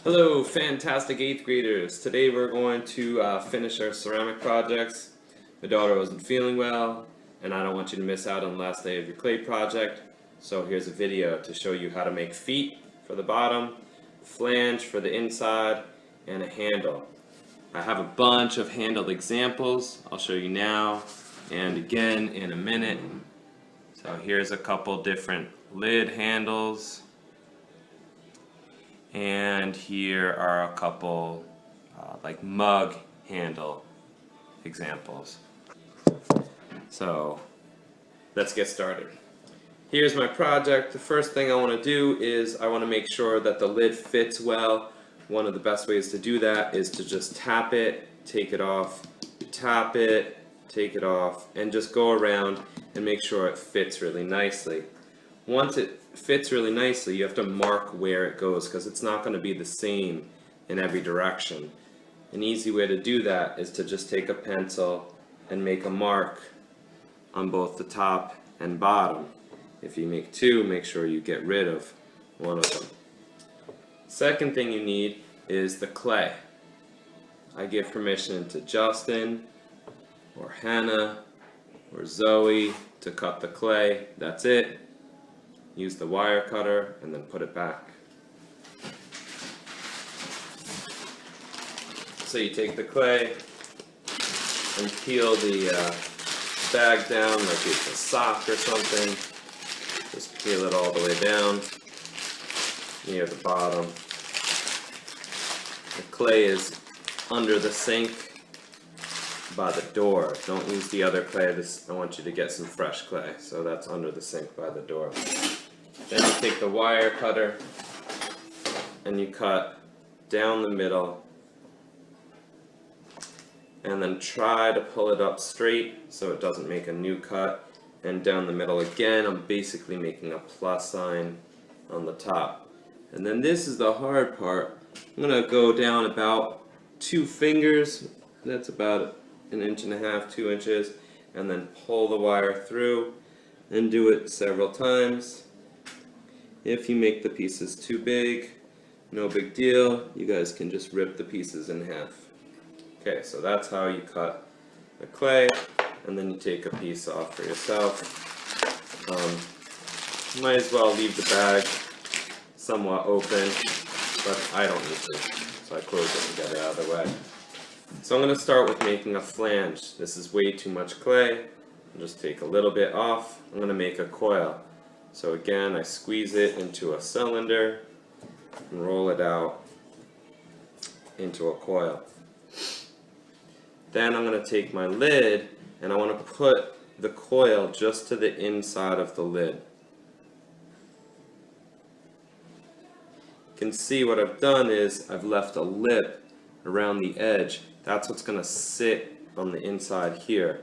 Hello, fantastic 8th graders. Today we're going to finish our ceramic projects. My daughter wasn't feeling well, and I don't want you to miss out on the last day of your clay project. So here's a video to show you how to make feet for the bottom, flange for the inside, and a handle. I have a bunch of handled examples. I'll show you now and again in a minute. So here's a couple different lid handles. And here are a couple like mug handle examples. So let's get started. Here's my project. The first thing I want to do is I want to make sure that the lid fits well. One of the best ways to do that is to just tap it, take it off, tap it, take it off, and just go around and make sure it fits really nicely. Once it fits really nicely, you have to mark where it goes because it's not going to be the same in every direction. An easy way to do that is to just take a pencil and make a mark on both the top and bottom. If you make two, make sure you get rid of one of them. Second thing you need is the clay. I give permission to Justin or Hannah or Zoe to cut the clay. That's it. Use the wire cutter and then put it back. So you take the clay and peel the bag down like it's a sock or something. Just peel it all the way down near the bottom. The clay is under the sink by the door. Don't use the other clay. I want you to get some fresh clay. So that's under the sink by the door. Then you take the wire cutter and you cut down the middle and then try to pull it up straight so it doesn't make a new cut, and down the middle again. I'm basically making a plus sign on the top. And then this is the hard part. I'm going to go down about 2 fingers, that's about 1.5 inches, 2 inches, and then pull the wire through and do it several times. If you make the pieces too big, no big deal. You guys can just rip the pieces in half. Okay, so that's how you cut the clay, and then you take a piece off for yourself. Might as well leave the bag somewhat open, but I don't need to, so I close it and get it out of the way. So I'm going to start with making a flange. This is way too much clay. I'll just take a little bit off. I'm going to make a coil. So again, I squeeze it into a cylinder and roll it out into a coil. Then I'm going to take my lid and I want to put the coil just to the inside of the lid. You can see what I've done is I've left a lip around the edge. That's what's going to sit on the inside here.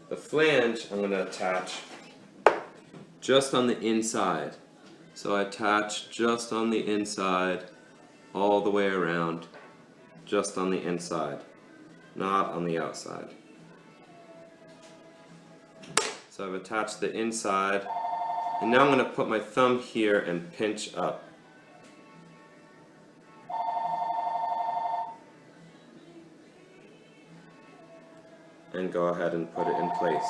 The flange I'm going to attach just on the inside. So I attach just on the inside, all the way around, just on the inside, not on the outside. So I've attached the inside, and now I'm going to put my thumb here and pinch up. And go ahead and put it in place.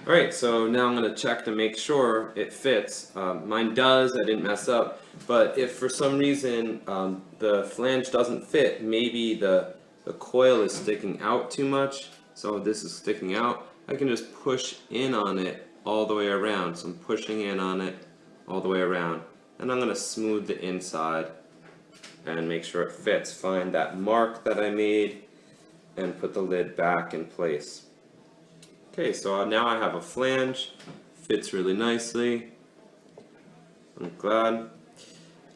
Alright, so now I'm going to check to make sure it fits. Mine does, I didn't mess up, but if for some reason the flange doesn't fit, maybe the coil is sticking out too much, so this is sticking out, I can just push in on it all the way around. So I'm pushing in on it all the way around. And I'm going to smooth the inside and make sure it fits. Find that mark that I made and put the lid back in place. Okay, so now I have a flange, fits really nicely. I'm glad. I'm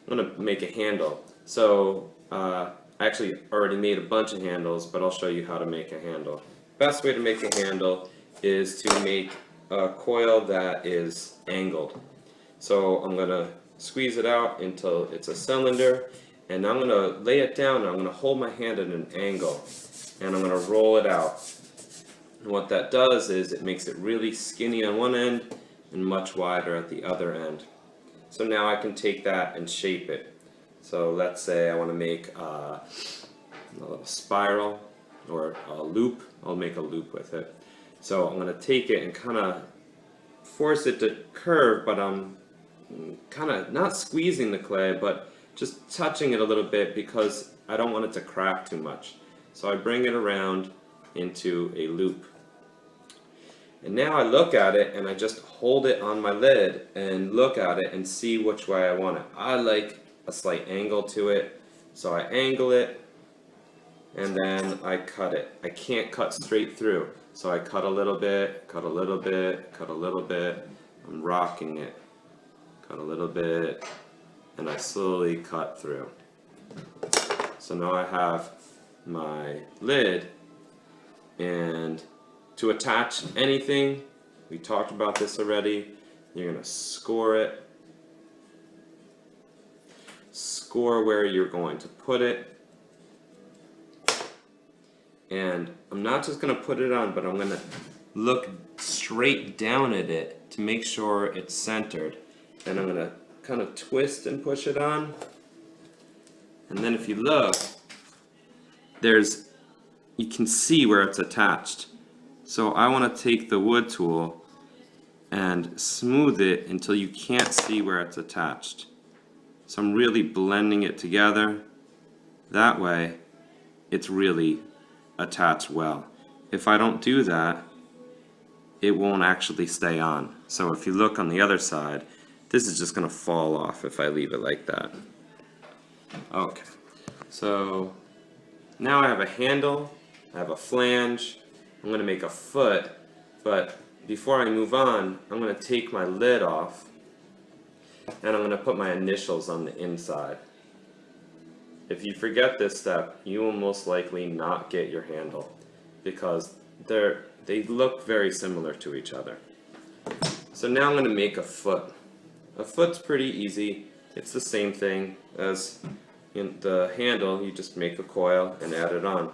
going to make a handle. So I actually already made a bunch of handles, but I'll show you how to make a handle. Best way to make a handle is to make a coil that is angled. So I'm going to squeeze it out until it's a cylinder, and I'm going to lay it down and I'm going to hold my hand at an angle, and I'm going to roll it out. And what that does is it makes it really skinny on one end and much wider at the other end. So now I can take that and shape it. So let's say I want to make a little spiral or a loop. I'll make a loop with it. So I'm going to take it and kind of force it to curve, but I'm kind of not squeezing the clay, but just touching it a little bit because I don't want it to crack too much. So I bring it around into a loop. And now I look at it and I just hold it on my lid and look at it and see which way I want it. I like a slight angle to it, so I angle it and then I cut it. I can't cut straight through, so I cut a little bit, cut a little bit, cut a little bit. I'm rocking it. Cut a little bit, and I slowly cut through. So now I have my lid, and to attach anything, we talked about this already, you're going to score it. Score where you're going to put it. And I'm not just going to put it on, but I'm going to look straight down at it to make sure it's centered. And I'm going to kind of twist and push it on. And then if you look, you can see where it's attached. So I want to take the wood tool and smooth it until you can't see where it's attached. So I'm really blending it together. That way, it's really attached well. If I don't do that, it won't actually stay on. So if you look on the other side, this is just going to fall off if I leave it like that. Okay, so now I have a handle, I have a flange, I'm going to make a foot, but before I move on, I'm going to take my lid off and I'm going to put my initials on the inside. If you forget this step, you will most likely not get your handle because they look very similar to each other. So now I'm going to make a foot. A foot's pretty easy. It's the same thing as in the handle. You just make a coil and add it on.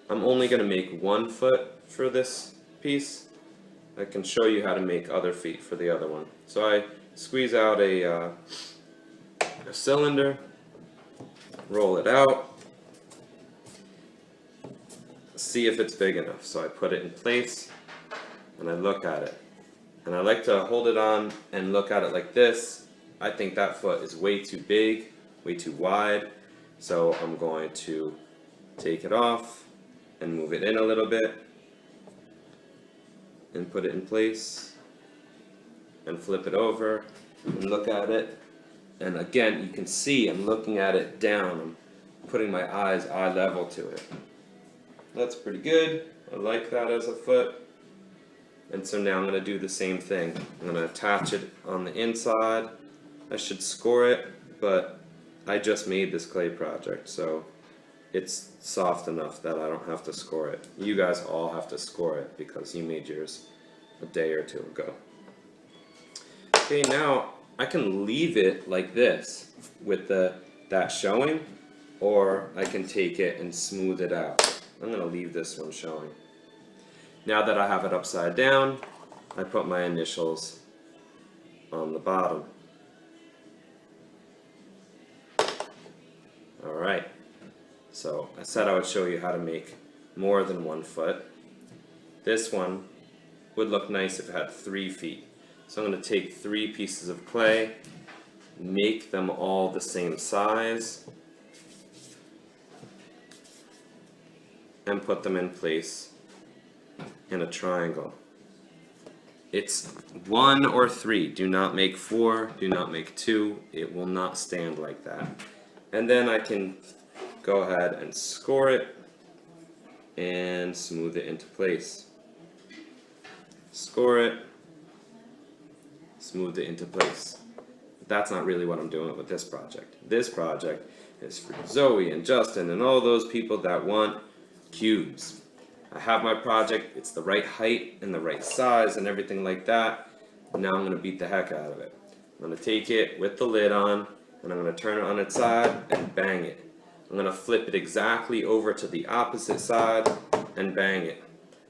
I'm only going to make one foot for this piece. I can show you how to make other feet for the other one. So I squeeze out a cylinder, roll it out, see if it's big enough. So I put it in place and I look at it. And I like to hold it on and look at it like this. I think that foot is way too big, way too wide. So I'm going to take it off and move it in a little bit and put it in place and flip it over and look at it. And again, you can see I'm looking at it down. I'm putting my eyes eye level to it. That's pretty good. I like that as a foot. And so now I'm going to do the same thing. I'm going to attach it on the inside. I should score it, but I just made this clay project, so it's soft enough that I don't have to score it. You guys all have to score it because you made yours a day or two ago. Okay, now I can leave it like this with that showing, or I can take it and smooth it out. I'm going to leave this one showing. Now that I have it upside down, I put my initials on the bottom. Alright, so I said I would show you how to make more than one foot. This one would look nice if it had 3 feet. So I'm going to take 3 pieces of clay, make them all the same size, and put them in place in a triangle. It's 1 or 3. Do not make 4. Do not make 2. It will not stand like that. And then I can go ahead and score it and smooth it into place. Score it, smooth it into place. But that's not really what I'm doing with this project. This project is for Zoe and Justin and all those people that want cubes. I have my project, it's the right height and the right size and everything like that. Now I'm going to beat the heck out of it. I'm going to take it with the lid on and I'm going to turn it on its side and bang it. I'm going to flip it exactly over to the opposite side and bang it.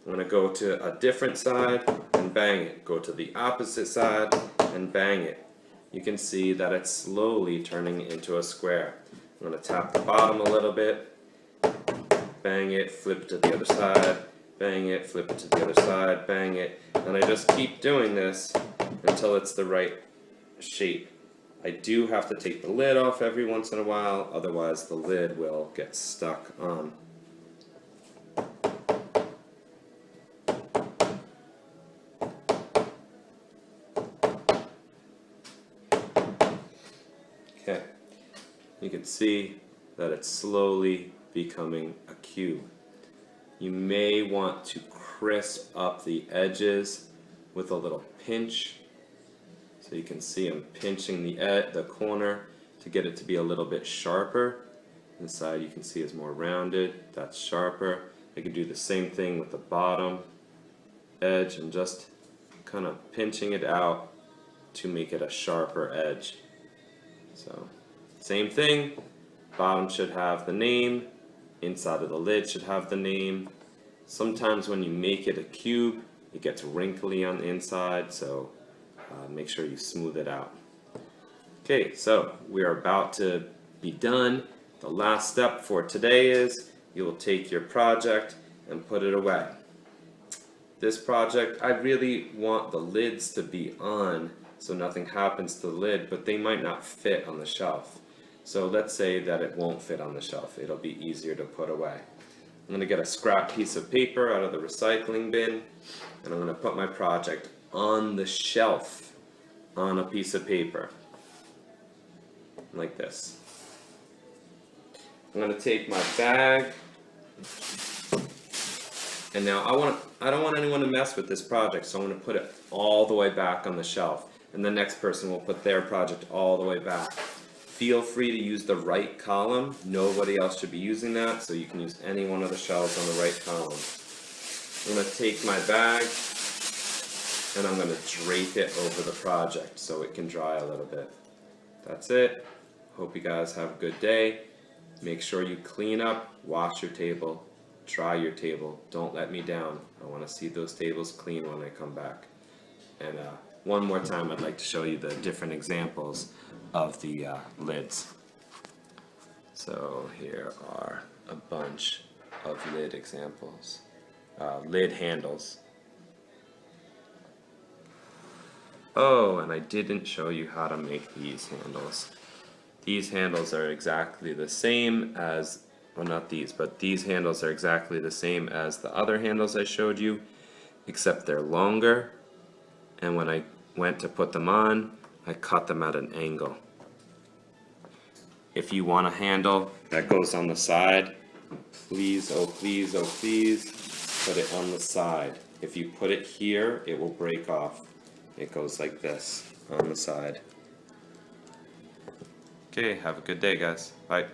I'm going to go to a different side and bang it. Go to the opposite side and bang it. You can see that it's slowly turning into a square. I'm going to tap the bottom a little bit, bang it, flip it to the other side, bang it, flip it to the other side, bang it, and I just keep doing this until it's the right shape. I do have to take the lid off every once in a while, otherwise the lid will get stuck on. Okay, you can see that it's slowly becoming a cube. You may want to crisp up the edges with a little pinch. So you can see I'm pinching the corner to get it to be a little bit sharper. The side you can see is more rounded, that's sharper. I could do the same thing with the bottom edge and just kind of pinching it out to make it a sharper edge. So same thing, bottom should have the name, inside of the lid should have the name. Sometimes when you make it a cube, it gets wrinkly on the inside, so make sure you smooth it out. Okay, so we are about to be done. The last step for today is you will take your project and put it away. This project, I really want the lids to be on so nothing happens to the lid, but they might not fit on the shelf. So let's say that it won't fit on the shelf. It'll be easier to put away. I'm going to get a scrap piece of paper out of the recycling bin, and I'm going to put my project on the shelf on a piece of paper, like this. I'm going to take my bag, and now I don't want anyone to mess with this project, so I'm going to put it all the way back on the shelf, and the next person will put their project all the way back. Feel free to use the right column. Nobody else should be using that, so you can use any one of the shelves on the right column. I'm going to take my bag and I'm going to drape it over the project so it can dry a little bit. That's it. Hope you guys have a good day. Make sure you clean up, wash your table, dry your table. Don't let me down. I want to see those tables clean when I come back. And one more time, I'd like to show you the different examples of the lids. So here are a bunch of lid examples, lid handles. Oh, and I didn't show you how to make these handles. These handles are exactly the same as, well, not these, but these handles are exactly the same as the other handles I showed you, except they're longer, and when I went to put them on, I cut them at an angle. If you want a handle that goes on the side, please, oh please, oh please, put it on the side. If you put it here, it will break off. It goes like this on the side. Okay, have a good day, guys. Bye.